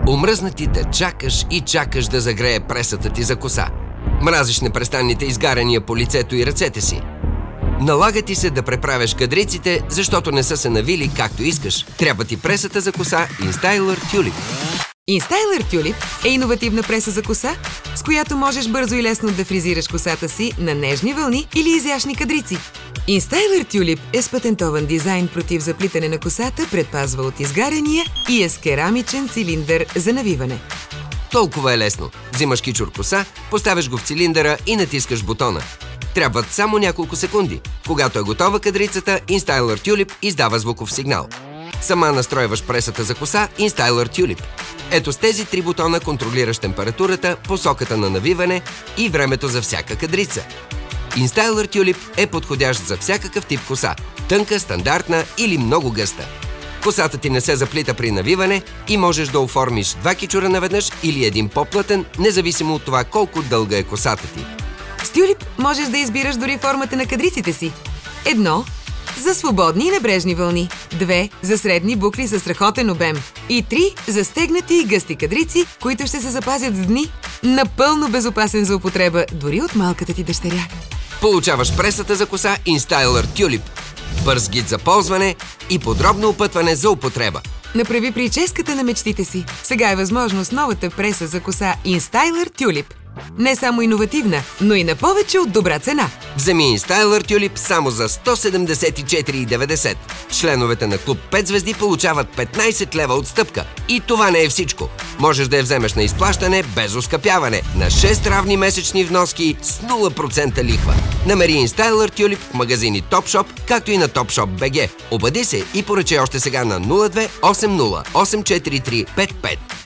Омръзна ти да чакаш и чакаш да загрее пресата ти за коса. Мразиш непрестанните изгаряния по лицето и ръцете си. Налага ти се да преправяш кадриците, защото не са се навили както искаш. Трябва ти пресата за коса InStyler Tulip. InStyler Tulip е иновативна преса за коса, с която можеш бързо и лесно да фризираш косата си на нежни вълни или изящни кадрици. InStyler Tulip е с патентован дизайн против заплитане на косата, предпазва от изгаряния и е с керамичен цилиндър за навиване. Толкова е лесно. Взимаш кичур коса, поставяш го в цилиндъра и натискаш бутона. Трябват само няколко секунди. Когато е готова кадрицата, InStyler Tulip издава звуков сигнал. Сама настройваш пресата за коса InStyler Tulip. Ето с тези 3 бутона контролираш температурата, посоката на навиване и времето за всяка кадрица. InStyler Tulip е подходящ за всякакъв тип коса – тънка, стандартна или много гъста. Косата ти не се заплита при навиване и можеш да оформиш 2 кичура наведнъж или един по-плътен, независимо от това колко дълга е косата ти. С Tulip можеш да избираш дори формата на кадриците си. 1. За свободни и небрежни вълни. 2. За средни букли със страхотен обем. И 3. За стегнати и гъсти кадрици, които ще се запазят с дни. Напълно безопасен за употреба, дори от малката ти дъщеря. Получаваш пресата за коса InStyler Tulip. Бърз гид за ползване и подробно опътване за употреба. Направи прическата на мечтите си. Сега е възможно с новата преса за коса InStyler Tulip. Не само иновативна, но и на повече от добра цена. Вземи InStyler Tulip само за 174,90. Членовете на Клуб 5 звезди получават 15 лева отстъпка. И това не е всичко. Можеш да я вземеш на изплащане без оскъпяване, на 6 равни месечни вноски с 0% лихва. Намери InStyler Tulip в магазини Topshop, както и на Topshop.bg. Обади се и поръчай още сега на 02 80 843 55.